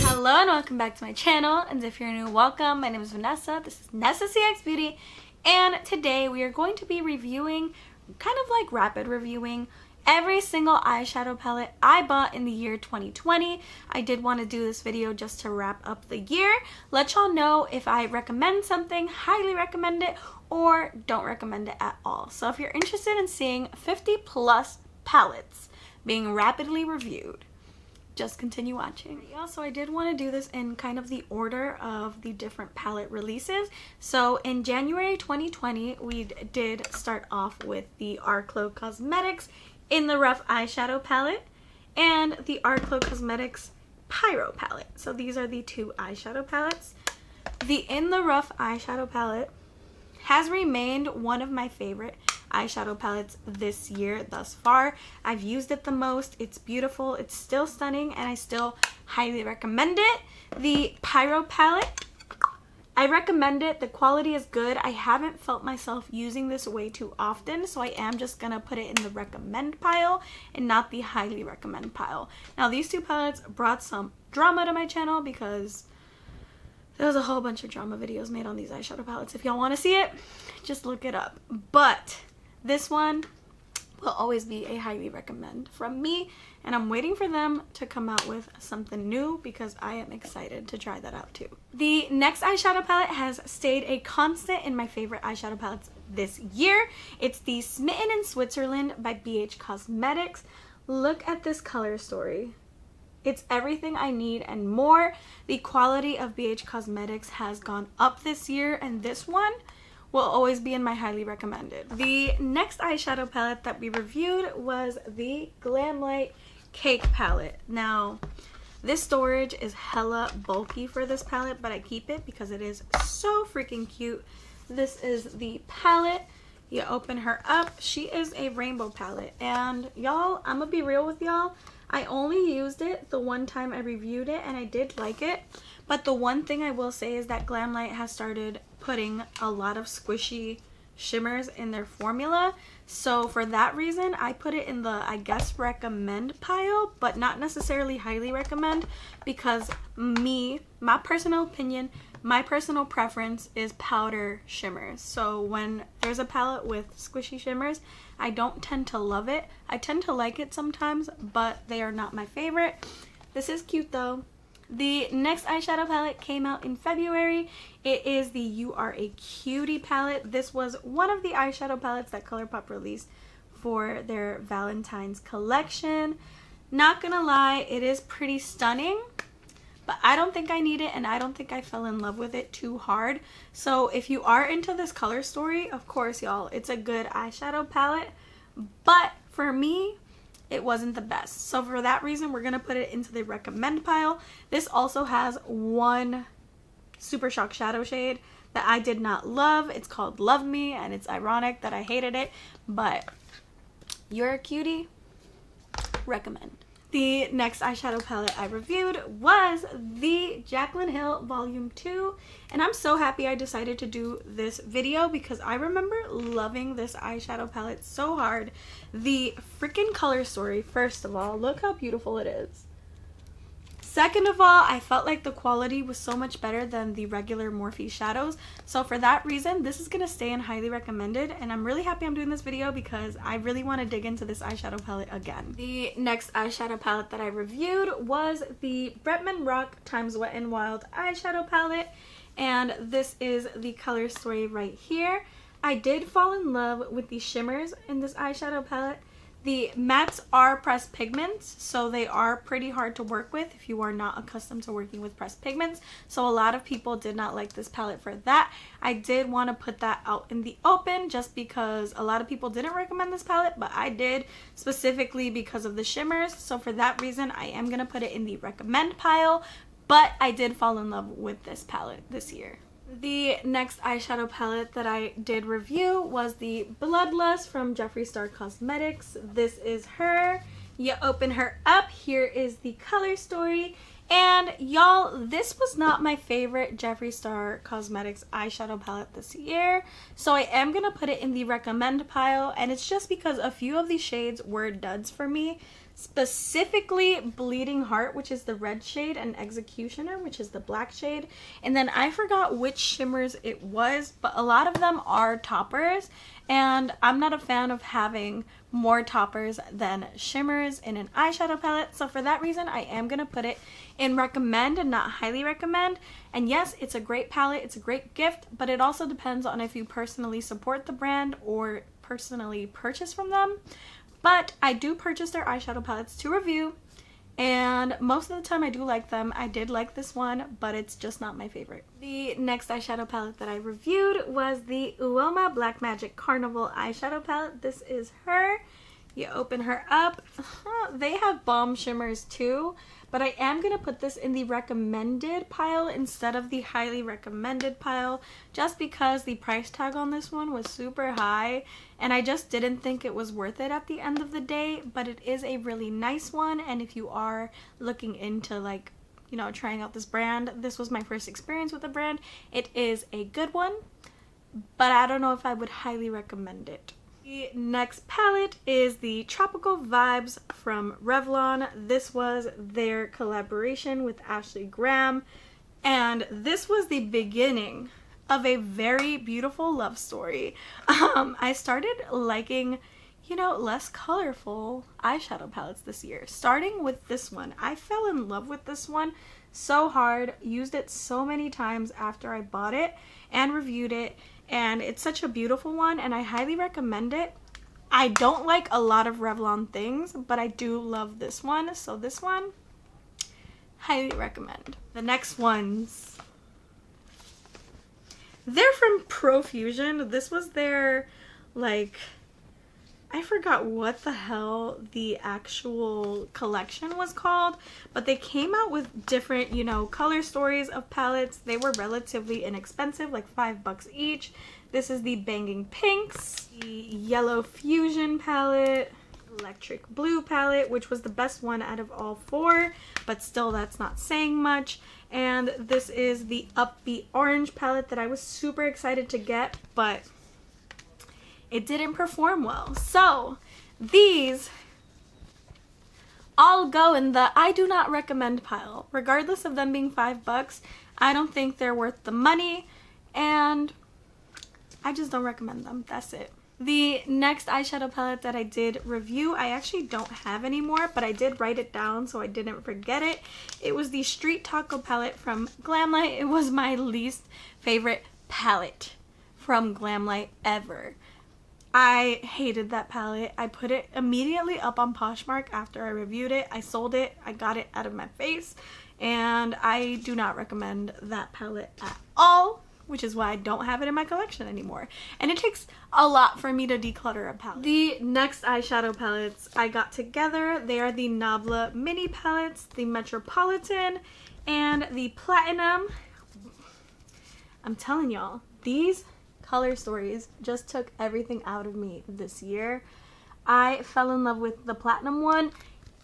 Hello and welcome back to my channel, and if you're new, welcome. My name is Vanessa. This is Nessa CX Beauty, and today we are going to be reviewing, kind of like rapid reviewing, every single eyeshadow palette I bought in the year 2020. I did want to do this video just to wrap up the year, let y'all know if I recommend something, highly recommend it, or don't recommend it at all. So if you're interested in seeing 50 plus palettes being rapidly reviewed, just continue watching. So I did want to do this in kind of the order of the different palette releases. So in January 2020, we did start off with the Artistry Cosmetics In the Rough eyeshadow palette and the Artistry Cosmetics Pyro Palette. So these are the two eyeshadow palettes. The In the Rough eyeshadow palette has remained one of my favorite eyeshadow palettes this year thus far. I've used it the most. It's beautiful. It's still stunning, and I still highly recommend it. The Pyro Palette, I recommend it. The quality is good. I haven't felt myself using this way too often, so I am just gonna put it in the recommend pile and not the highly recommend pile. Now, these two palettes brought some drama to my channel because there was a whole bunch of drama videos made on these eyeshadow palettes. If y'all want to see it, just look it up. But this one will always be a highly recommend from me, and I'm waiting for them to come out with something new because I am excited to try that out too. The next eyeshadow palette has stayed a constant in my favorite eyeshadow palettes this year. It's the Smitten in Switzerland by BH Cosmetics. Look at this color story. It's everything I need and more. The quality of BH Cosmetics has gone up this year, and this one will always be in my highly recommended. The next eyeshadow palette that we reviewed was the Glam Light Cake Palette. Now, this storage is hella bulky for this palette, but I keep it because it is so freaking cute. This is the palette. You open her up. She is a rainbow palette, and y'all, I'm gonna be real with y'all. I only used it the one time I reviewed it, and I did like it. But the one thing I will say is that Glam Light has started putting a lot of squishy shimmers in their formula. So for that reason, I put it in the, I guess, recommend pile, but not necessarily highly recommend, because my personal opinion, my personal preference is powder shimmers. So when there's a palette with squishy shimmers, I don't tend to love it. I tend to like it sometimes, but they are not my favorite. This is cute though. The next eyeshadow palette came out in February. It is the You Are a Cutie palette. This was one of the eyeshadow palettes that Colourpop released for their Valentine's collection. Not gonna lie, it is pretty stunning, but I don't think I need it, and I don't think I fell in love with it too hard. So if you are into this color story, of course, y'all, it's a good eyeshadow palette, but for me, it wasn't the best. So for that reason, we're gonna put it into the recommend pile. This also has one Super Shock shadow shade that I did not love. It's called Love Me, and it's ironic that I hated it, but You're a Cutie, recommend. The next eyeshadow palette I reviewed was the Jaclyn Hill Volume 2, and I'm so happy I decided to do this video because I remember loving this eyeshadow palette so hard. The freaking color story, first of all, look how beautiful it is. Second of all, I felt like the quality was so much better than the regular Morphe shadows. So for that reason, this is going to stay in highly recommended. And I'm really happy I'm doing this video because I really want to dig into this eyeshadow palette again. The next eyeshadow palette that I reviewed was the Bretman Rock x Wet n Wild eyeshadow palette. And this is the color story right here. I did fall in love with the shimmers in this eyeshadow palette. The mattes are pressed pigments, so they are pretty hard to work with if you are not accustomed to working with pressed pigments. So a lot of people did not like this palette for that. I did want to put that out in the open just because a lot of people didn't recommend this palette, but I did, specifically because of the shimmers. So for that reason, I am going to put it in the recommend pile, but I did fall in love with this palette this year. The next eyeshadow palette that I did review was the Bloodlust from Jeffree Star Cosmetics. This is her. You open her up. Here is the color story. And y'all, this was not my favorite Jeffree Star Cosmetics eyeshadow palette this year, so I am gonna put it in the recommend pile, and it's just because a few of these shades were duds for me. Specifically Bleeding Heart, which is the red shade, and Executioner, which is the black shade. And then I forgot which shimmers it was, but a lot of them are toppers, and I'm not a fan of having more toppers than shimmers in an eyeshadow palette. So for that reason, I am going to put it in recommend and not highly recommend. And yes, it's a great palette, it's a great gift, but it also depends on if you personally support the brand or personally purchase from them. But I do purchase their eyeshadow palettes to review, and most of the time I do like them. I did like this one, but it's just not my favorite. The next eyeshadow palette that I reviewed was the Uoma Black Magic Carnival eyeshadow palette. This is her. You open her up. They have bomb shimmers too, but I am going to put this in the recommended pile instead of the highly recommended pile, just because the price tag on this one was super high, and I just didn't think it was worth it at the end of the day. But it is a really nice one, and if you are looking into, like, you know, trying out this brand, this was my first experience with the brand. It is a good one, but I don't know if I would highly recommend it. The next palette is the Tropical Vibes from Revlon. This was their collaboration with Ashley Graham, and this was the beginning of a very beautiful love story. I started liking, you know, less colorful eyeshadow palettes this year, starting with this one. I fell in love with this one so hard, used it so many times after I bought it and reviewed it. And it's such a beautiful one, and I highly recommend it. I don't like a lot of Revlon things, but I do love this one. So this one, highly recommend. The next ones, they're from Profusion. This was their, like, I forgot what the hell the actual collection was called, but they came out with different, you know, color stories of palettes. They were relatively inexpensive, like $5 each. This is the Banging Pinks, the Yellow Fusion palette, Electric Blue palette, which was the best one out of all four, but still that's not saying much. And this is the Upbeat Orange palette that I was super excited to get, but it didn't perform well. So these all go in the I do not recommend pile. Regardless of them being $5, I don't think they're worth the money, and I just don't recommend them. That's it. The next eyeshadow palette that I did review, I actually don't have anymore, but I did write it down so I didn't forget it. It was the Street Taco palette from Glamlight. It was my least favorite palette from Glamlight ever. I hated that palette. I put it immediately up on Poshmark after I reviewed it. I sold it. I got it out of my face. And I do not recommend that palette at all, which is why I don't have it in my collection anymore. And it takes a lot for me to declutter a palette. The next eyeshadow palettes I got together, they are the Nabla mini palettes, the Metropolitan, and the Platinum. I'm telling y'all, these color stories just took everything out of me this year. I fell in love with the Platinum one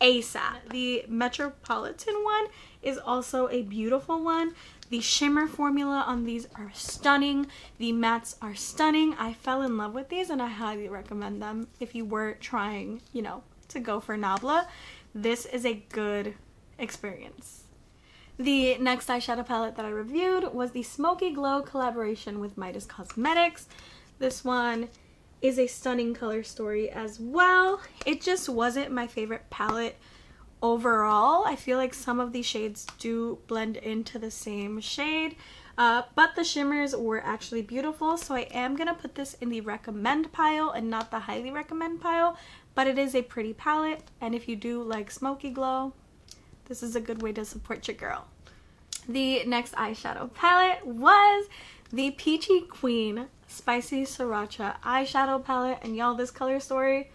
ASAP. The Metropolitan one is also a beautiful one. The shimmer formula on these are stunning. The mattes are stunning. I fell in love with these, and I highly recommend them if you were trying, you know, to go for Nabla. This is a good experience. The next eyeshadow palette that I reviewed was the Smoky Glow collaboration with Midas Cosmetics. This one is a stunning color story as well. It just wasn't my favorite palette overall. I feel like some of these shades do blend into the same shade, but the shimmers were actually beautiful, so I am gonna put this in the recommend pile and not the highly recommend pile. But it is a pretty palette, and if you do like Smoky Glow, this is a good way to support your girl. The next eyeshadow palette was the Peachy Queen Spicy Sriracha eyeshadow palette, and y'all, this color story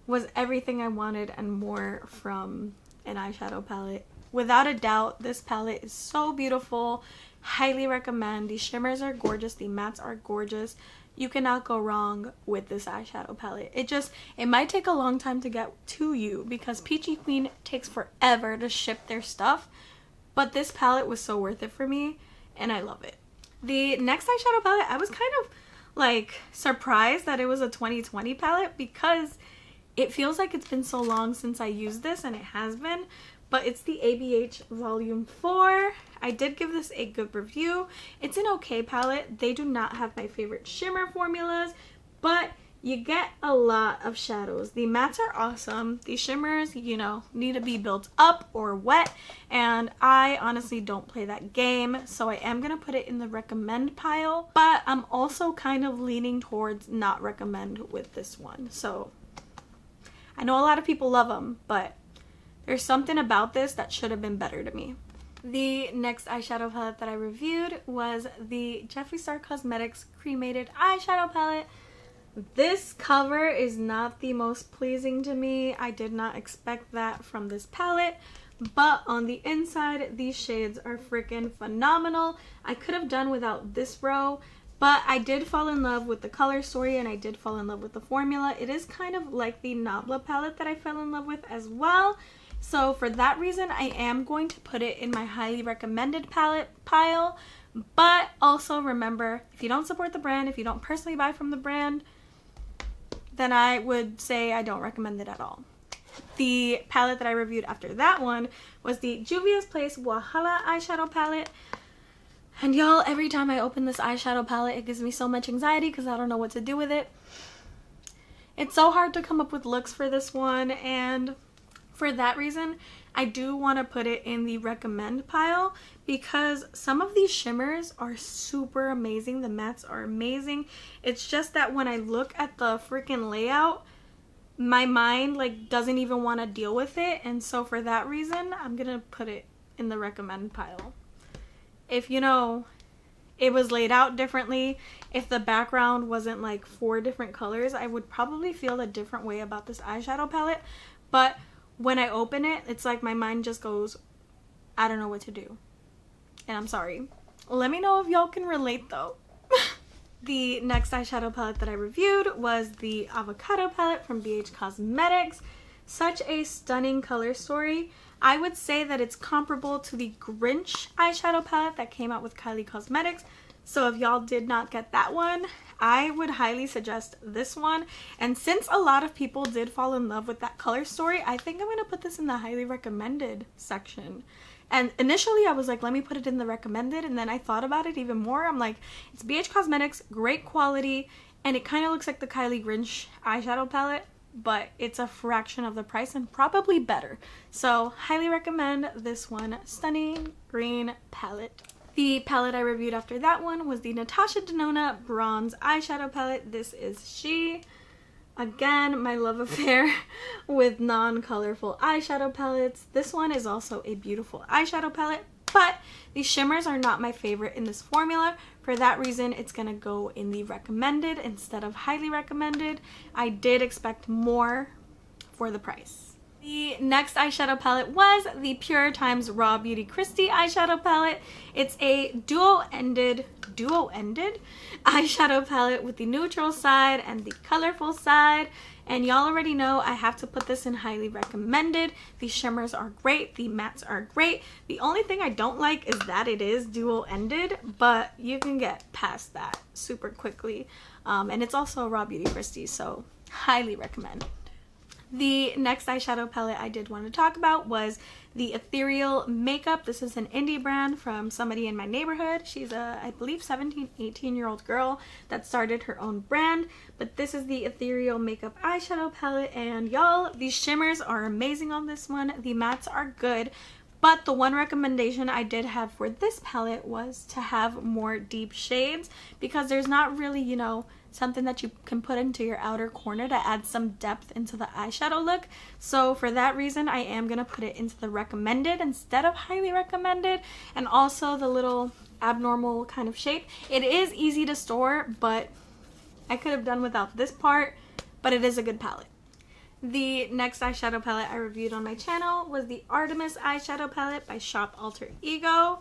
was everything I wanted and more from an eyeshadow palette. Without a doubt, this palette is so beautiful. Highly recommend. The shimmers are gorgeous, the mattes are gorgeous. You cannot go wrong with this eyeshadow palette. It might take a long time to get to you because Peachy Queen takes forever to ship their stuff, but this palette was so worth it for me and I love it. The next eyeshadow palette, I was kind of like surprised that it was a 2020 palette because it feels like it's been so long since I used this, and it has been, but it's the Abh Volume 4. I did give this a good review. It's an okay palette. They do not have my favorite shimmer formulas, but you get a lot of shadows. The mattes are awesome. The shimmers, you know, need to be built up or wet, and I honestly don't play that game, so I am going to put it in the recommend pile, but I'm also kind of leaning towards not recommend with this one. So I know a lot of people love them, but there's something about this that should have been better to me. The next eyeshadow palette that I reviewed was the Jeffree Star Cosmetics Cremated Eyeshadow Palette. This cover is not the most pleasing to me. I did not expect that from this palette, but on the inside, these shades are freaking phenomenal. I could have done without this row, but I did fall in love with the color story and I did fall in love with the formula. It is kind of like the Nabla palette that I fell in love with as well. So for that reason, I am going to put it in my highly recommended palette pile. But also remember, if you don't support the brand, if you don't personally buy from the brand, then I would say I don't recommend it at all. The palette that I reviewed after that one was the Juvia's Place Wahala eyeshadow palette. And y'all, every time I open this eyeshadow palette, it gives me so much anxiety because I don't know what to do with it. It's so hard to come up with looks for this one, and for that reason, I do want to put it in the recommend pile because some of these shimmers are super amazing. The mattes are amazing. It's just that when I look at the freaking layout, my mind like doesn't even want to deal with it, and so for that reason, I'm gonna put it in the recommend pile. If you know, it was laid out differently, if the background wasn't like 4 different colors, I would probably feel a different way about this eyeshadow palette, but when I open it, it's like my mind just goes, I don't know what to do. And I'm sorry. Let me know if y'all can relate though. The next eyeshadow palette that I reviewed was the Avocado Palette from BH Cosmetics. Such a stunning color story. I would say that it's comparable to the Grinch eyeshadow palette that came out with Kylie Cosmetics. So if y'all did not get that one, I would highly suggest this one. And since a lot of people did fall in love with that color story, I think I'm going to put this in the highly recommended section. And initially I was like, let me put it in the recommended, and then I thought about it even more. I'm like, it's BH Cosmetics, great quality, and it kind of looks like the Kylie Grinch eyeshadow palette, but it's a fraction of the price and probably better. So highly recommend this one. Stunning green palette. The palette I reviewed after that one was the Natasha Denona Bronze Eyeshadow Palette. This is she. Again, my love affair with non-colorful eyeshadow palettes. This one is also a beautiful eyeshadow palette, but the shimmers are not my favorite in this formula. For that reason, it's going to go in the recommended instead of highly recommended. I did expect more for the price. The next eyeshadow palette was the Pure Times Raw Beauty Christie eyeshadow palette. It's a duo-ended eyeshadow palette with the neutral side and the colorful side. And y'all already know I have to put this in highly recommended. The shimmers are great. The mattes are great. The only thing I don't like is that it is dual-ended, but you can get past that super quickly. And it's also a Raw Beauty Christie, so highly recommend. The next eyeshadow palette I did want to talk about was the Ethereal Makeup. This is an indie brand from somebody in my neighborhood. She's a, I believe, 17, 18-year-old girl that started her own brand. But this is the Ethereal Makeup eyeshadow palette, and y'all, these shimmers are amazing on this one. The mattes are good. But the one recommendation I did have for this palette was to have more deep shades, because there's not really, you know, something that you can put into your outer corner to add some depth into the eyeshadow look. So for that reason, I am going to put it into the recommended instead of highly recommended. And also the little abnormal kind of shape. It is easy to store, but I could have done without this part, but it is a good palette. The next eyeshadow palette I reviewed on my channel was the Artemis eyeshadow palette by Shop Alter Ego.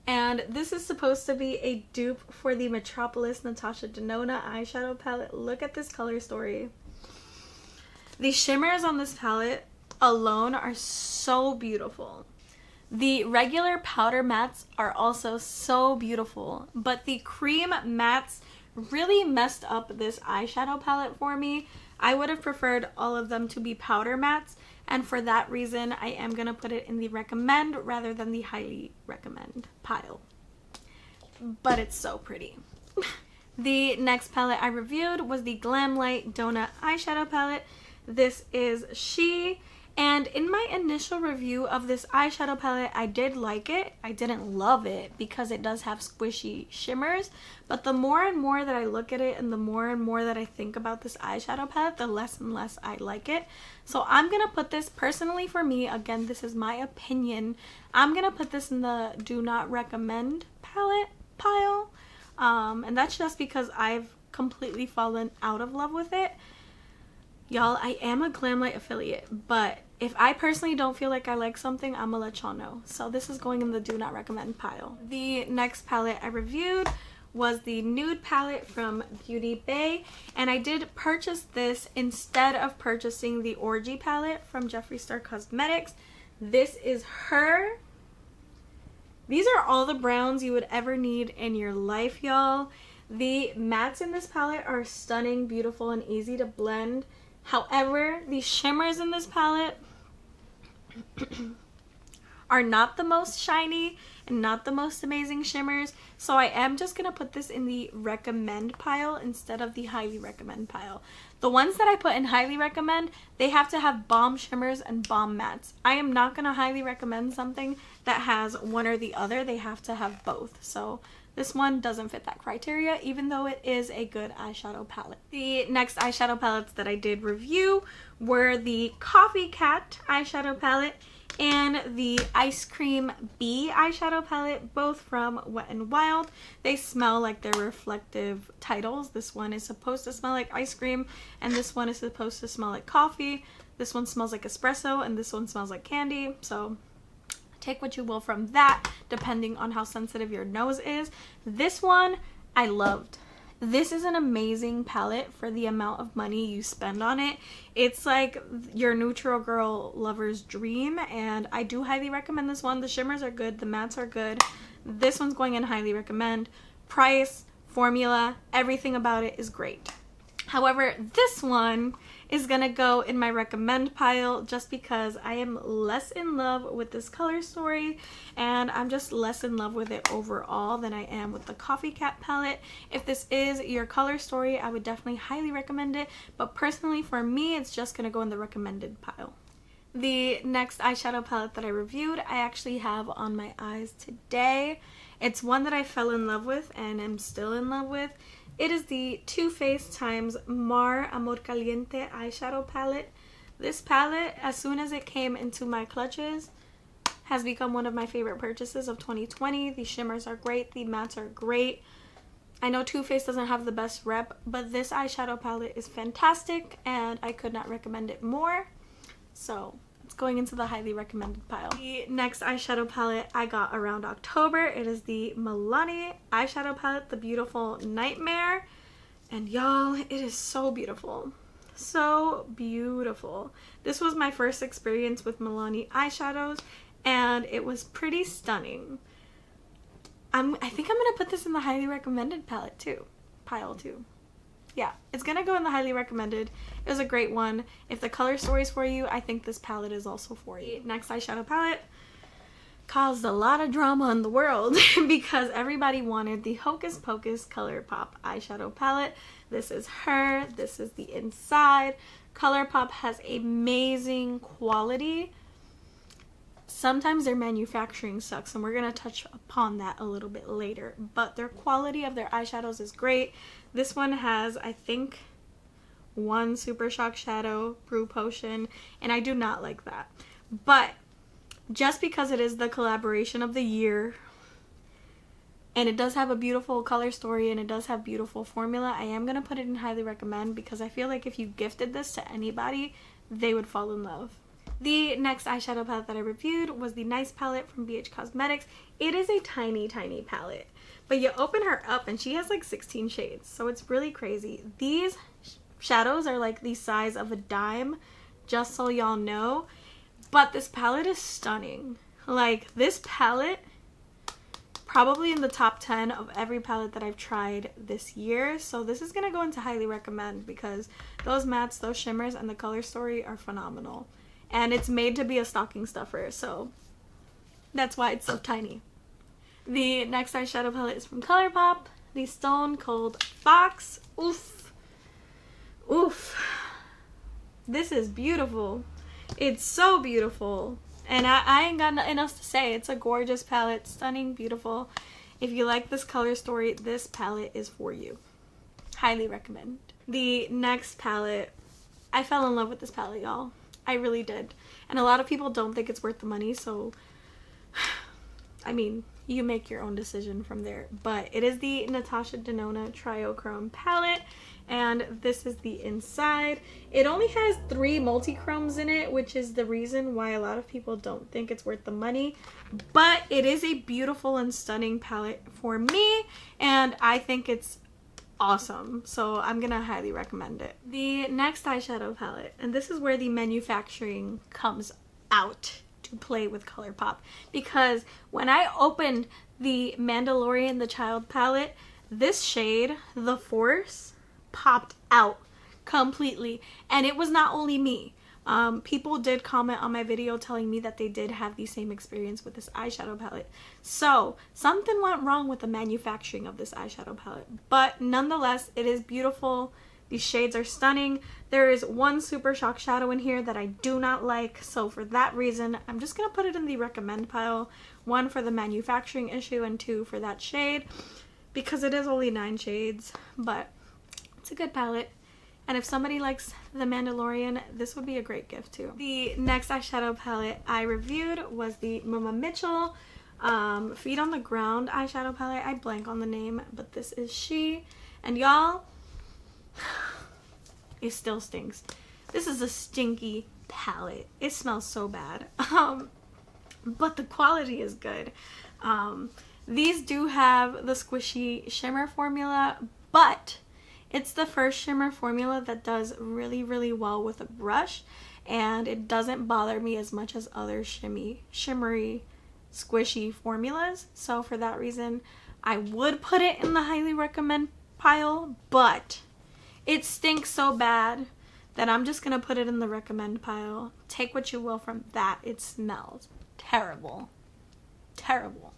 And this is supposed to be a dupe for the Metropolis Natasha Denona eyeshadow palette. Look at this color story. The shimmers on this palette alone are so beautiful. The regular powder mattes are also so beautiful, but the cream mattes really messed up this eyeshadow palette for me. I would have preferred all of them to be powder mattes, and for that reason I am going to put it in the recommend rather than the highly recommend pile. But it's so pretty. The next palette I reviewed was the Glam Light Donut Eyeshadow Palette. This is She. And in my initial review of this eyeshadow palette, I did like it. I didn't love it because it does have squishy shimmers. But the more and more that I look at it and the more and more that I think about this eyeshadow palette, the less and less I like it. So I'm going to put this, personally for me, again, this is my opinion, I'm going to put this in the do not recommend palette pile. And that's just because I've completely fallen out of love with it. Y'all, I am a Glamlight affiliate, but if I personally don't feel like I like something, I'm gonna let y'all know. So this is going in the do not recommend pile. The next palette I reviewed was the Nude Palette from Beauty Bay, and I did purchase this instead of purchasing the Orgy Palette from Jeffree Star Cosmetics. This is her. These are all the browns you would ever need in your life, y'all. The mattes in this palette are stunning, beautiful, and easy to blend. However, the shimmers in this palette are not the most shiny and not the most amazing shimmers, so I am just going to put this in the recommend pile instead of the highly recommend pile. The ones that I put in highly recommend, they have to have bomb shimmers and bomb mattes. I am not going to highly recommend something that has one or the other. They have to have both. So this one doesn't fit that criteria, even though it is a good eyeshadow palette. The next eyeshadow palettes that I did review were the Coffee Cat eyeshadow palette and the Ice Cream Bee eyeshadow palette, both from Wet n Wild. They smell like their reflective titles. This one is supposed to smell like ice cream, and this one is supposed to smell like coffee. This one smells like espresso, and this one smells like candy. So take what you will from that, depending on how sensitive your nose is. This one I loved. This is an amazing palette for the amount of money you spend on it. It's like your neutral girl lover's dream, and I do highly recommend this one. The shimmers are good, the mattes are good. This one's going in highly recommend. Price, formula, everything about it is great. However, this one is gonna go in my recommend pile just because I am less in love with this color story, and I'm just less in love with it overall than I am with the Coffee Cat palette. If this is your color story, I would definitely highly recommend it, but personally for me, it's just gonna go in the recommended pile. The next eyeshadow palette that I reviewed, I actually have on my eyes today. It's one that I fell in love with and am still in love with. It is the Too Faced times Mar Amor Caliente eyeshadow palette. This palette, as soon as it came into my clutches, has become one of my favorite purchases of 2020. The shimmers are great, the mattes are great. I know Too Faced doesn't have the best rep, but this eyeshadow palette is fantastic and I could not recommend it more. So it's going into the highly recommended pile. The next eyeshadow palette I got around October. It is the Milani eyeshadow palette, the Beautiful Nightmare. And y'all, it is so beautiful. So beautiful. This was my first experience with Milani eyeshadows, and it was pretty stunning. I think I'm gonna put this in the highly recommended palette too. Pile too. Yeah, it's gonna go in the highly recommended. It was a great one. If the color story is for you, I think this palette is also for you. Next eyeshadow palette caused a lot of drama in the world because everybody wanted the Hocus Pocus Colourpop eyeshadow palette. This is her. This is the inside. Colourpop has amazing quality. Sometimes their manufacturing sucks, and we're going to touch upon that a little bit later, but their quality of their eyeshadows is great. This one has, I think, one Super Shock Shadow Brew Potion, and I do not like that. But just because it is the collaboration of the year, and it does have a beautiful color story, and it does have beautiful formula, I am going to put it in highly recommend because I feel like if you gifted this to anybody, they would fall in love. The next eyeshadow palette that I reviewed was the Nice palette from BH Cosmetics. It is a tiny, tiny palette, but you open her up and she has like 16 shades, so it's really crazy. These shadows are like the size of a dime, just so y'all know, but this palette is stunning. Like, this palette, probably in the top 10 of every palette that I've tried this year. So this is gonna go into highly recommend because those mattes, those shimmers, and the color story are phenomenal. And it's made to be a stocking stuffer, so that's why it's so tiny. The next eyeshadow palette is from Colourpop, the Stone Cold Fox. Oof. Oof. This is beautiful. It's so beautiful. And I ain't got nothing else to say. It's a gorgeous palette, stunning, beautiful. If you like this color story, this palette is for you. Highly recommend. The next palette, I fell in love with this palette, y'all. I really did. And a lot of people don't think it's worth the money, so I mean, you make your own decision from there. But it is the Natasha Denona Triochrome palette, and this is the inside. It only has 3 multi-chromes in it, which is the reason why a lot of people don't think it's worth the money. But it is a beautiful and stunning palette for me, and I think it's awesome. So I'm gonna highly recommend it. The next eyeshadow palette, and this is where the manufacturing comes out to play with Colourpop, because when I opened the Mandalorian the Child palette, this shade, The Force, popped out completely. And it was not only me. People did comment on my video telling me that they did have the same experience with this eyeshadow palette. So something went wrong with the manufacturing of this eyeshadow palette, but nonetheless it is beautiful. These shades are stunning. There is one super shock shadow in here that I do not like, so for that reason I'm just gonna put it in the recommend pile. 1 for the manufacturing issue and 2 for that shade, because it is only 9 shades, but it's a good palette. And if somebody likes The Mandalorian, this would be a great gift too. The next eyeshadow palette I reviewed was the Mama Mitchell Feet on the Ground eyeshadow palette. I blank on the name, but this is she. And y'all, it still stinks. This is a stinky palette. It smells so bad. But the quality is good. These do have the squishy shimmer formula, but it's the first shimmer formula that does really, really well with a brush, and it doesn't bother me as much as other shimmery, squishy formulas. So for that reason, I would put it in the highly recommend pile, but it stinks so bad that I'm just gonna put it in the recommend pile. Take what you will from that. It smells terrible. Terrible.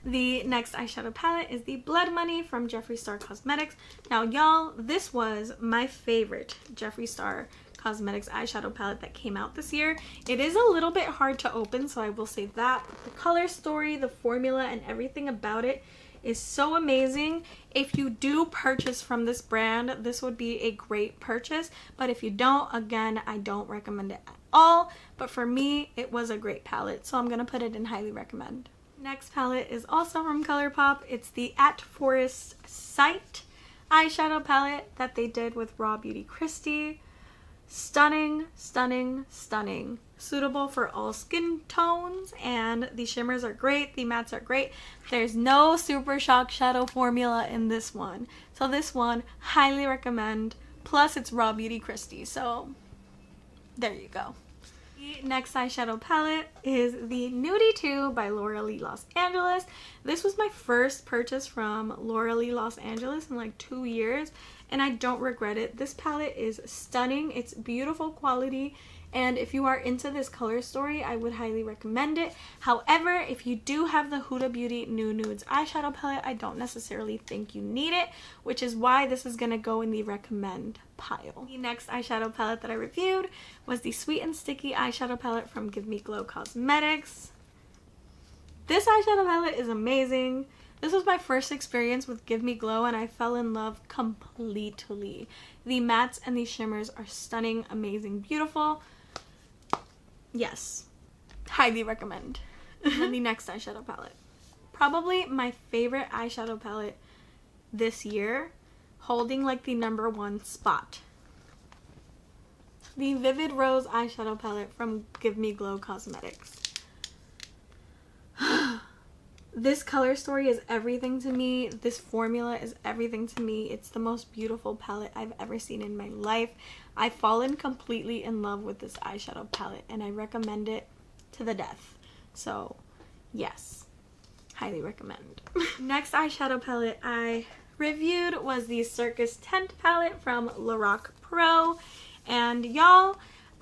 The next eyeshadow palette is the Blood Money from Jeffree Star Cosmetics. Now y'all, this was my favorite Jeffree Star Cosmetics eyeshadow palette that came out this year. It is a little bit hard to open, so I will say that. But the color story, the formula, and everything about it is so amazing. If you do purchase from this brand, this would be a great purchase. But if you don't, again, I don't recommend it at all. But for me, it was a great palette, so I'm gonna put it in highly recommend. Next palette is also from Colourpop. It's the At Forest Sight eyeshadow palette that they did with Raw Beauty Christie. Stunning, stunning, stunning. Suitable for all skin tones, and the shimmers are great, the mattes are great. There's no super shock shadow formula in this one. So this one, highly recommend. Plus it's Raw Beauty Christie, so there you go. The next eyeshadow palette is the Nudie 2 by Laura Lee Los Angeles. This was my first purchase from Laura Lee Los Angeles in like 2 years, and I don't regret it. This palette is stunning. It's beautiful quality, and if you are into this color story, I would highly recommend it. However, if you do have the Huda Beauty New Nudes eyeshadow palette, I don't necessarily think you need it, which is why this is going to go in the recommend pile. The next eyeshadow palette that I reviewed was the Sweet and Sticky eyeshadow palette from Give Me Glow Cosmetics. This eyeshadow palette is amazing. This was my first experience with Give Me Glow, and I fell in love completely. The mattes and the shimmers are stunning, amazing, beautiful. Yes, highly recommend. And the next eyeshadow palette. Probably my favorite eyeshadow palette this year, holding like the #1 spot. The Vivid Rose eyeshadow palette from Give Me Glow Cosmetics. This color story is everything to me. This formula is everything to me. It's the most beautiful palette I've ever seen in my life. I've fallen completely in love with this eyeshadow palette, and I recommend it to the death. So yes, highly recommend. Next eyeshadow palette I reviewed was the Circus Tint palette from Lorac Pro, and y'all,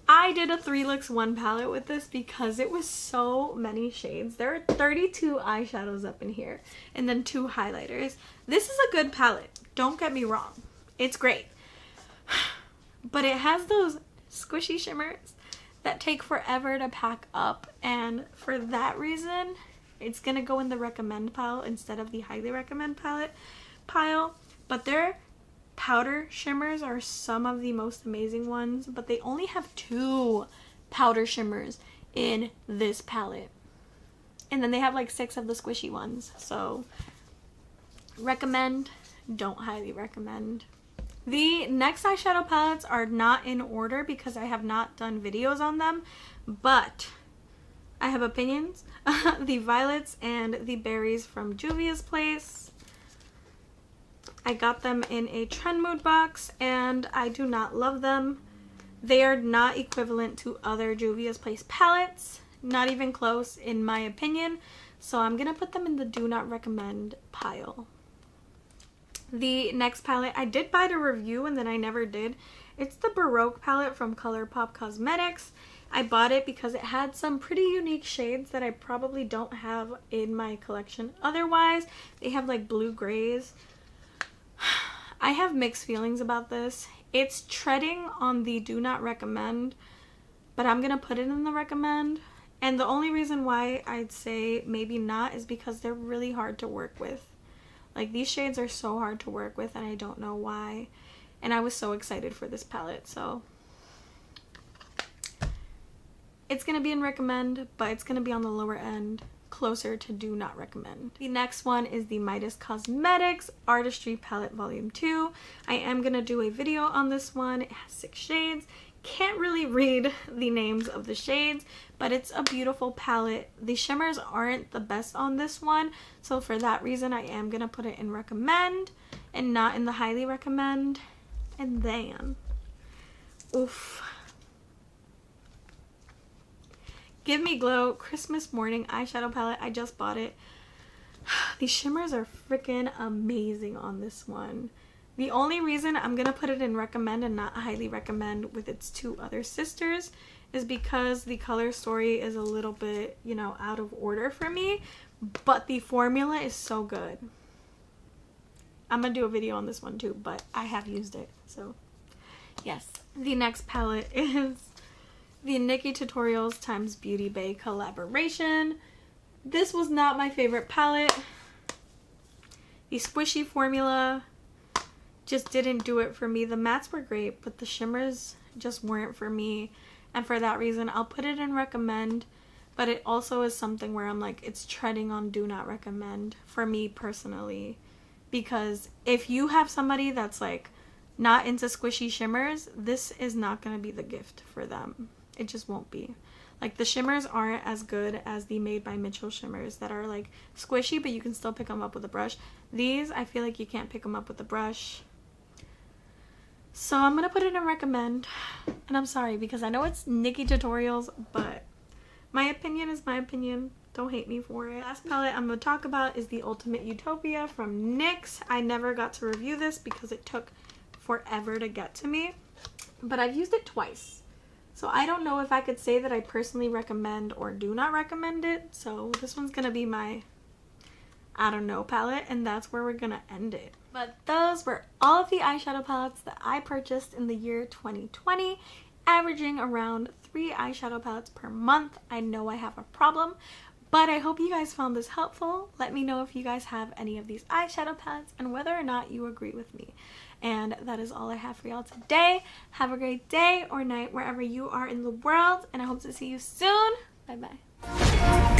I did a 3 looks 1 palette with this because it was so many shades. There are 32 eyeshadows up in here and then 2 highlighters. This is a good palette, don't get me wrong, it's great, but it has those squishy shimmers that take forever to pack up, and for that reason it's gonna go in the recommend pile instead of the highly recommend palette pile. But their powder shimmers are some of the most amazing ones, but they only have 2 powder shimmers in this palette, and then they have like 6 of the squishy ones. So recommend, don't highly recommend. The next eyeshadow palettes are not in order because I have not done videos on them, but I have opinions. The violets and the berries from Juvia's Place, I got them in a trend mood box and I do not love them. They are not equivalent to other Juvia's Place palettes, not even close in my opinion, so I'm gonna put them in the do not recommend pile. The next palette I did buy to review and then I never did. It's the Baroque palette from Colourpop Cosmetics. I bought it because it had some pretty unique shades that I probably don't have in my collection otherwise. They have like blue grays. I have mixed feelings about this. It's treading on the do not recommend, but I'm gonna put it in the recommend. And the only reason why I'd say maybe not is because they're really hard to work with. Like, these shades are so hard to work with and I don't know why. And I was so excited for this palette, so it's gonna be in recommend, but it's gonna be on the lower end, closer to do not recommend. The next one is the Midas Cosmetics Artistry Palette Volume 2. I am gonna do a video on this one. It has 6 shades. Can't really read the names of the shades, but it's a beautiful palette. The shimmers aren't the best on this one, so for that reason I am gonna put it in recommend and not in the highly recommend. And then, oof, Give Me Glow Christmas Morning Eyeshadow Palette. I just bought it. These shimmers are freaking amazing on this one. The only reason I'm gonna put it in recommend and not highly recommend with its 2 other sisters is because the color story is a little bit, you know, out of order for me, but the formula is so good. I'm gonna do a video on this one too, but I have used it, so yes. The next palette is the Nikkie Tutorials x Beauty Bay collaboration. This was not my favorite palette. The squishy formula just didn't do it for me. The mattes were great, but the shimmers just weren't for me, and for that reason I'll put it in recommend, but it also is something where I'm like, it's treading on do not recommend for me personally, because if you have somebody that's like not into squishy shimmers, this is not going to be the gift for them. It just won't be. Like, the shimmers aren't as good as the Made by Mitchell shimmers that are like squishy, but you can still pick them up with a brush. These, I feel like you can't pick them up with a brush. So I'm going to put it in recommend. And I'm sorry because I know it's Nikkie Tutorials, but my opinion is my opinion. Don't hate me for it. Last palette I'm going to talk about is the Ultimate Utopia from NYX. I never got to review this because it took forever to get to me, but I've used it twice. So I don't know if I could say that I personally recommend or do not recommend it. So this one's going to be my I don't know palette, and that's where we're going to end it. But those were all of the eyeshadow palettes that I purchased in the year 2020, averaging around 3 eyeshadow palettes per month. I know I have a problem, but I hope you guys found this helpful. Let me know if you guys have any of these eyeshadow palettes and whether or not you agree with me. And that is all I have for y'all today. Have a great day or night wherever you are in the world, and I hope to see you soon. Bye bye.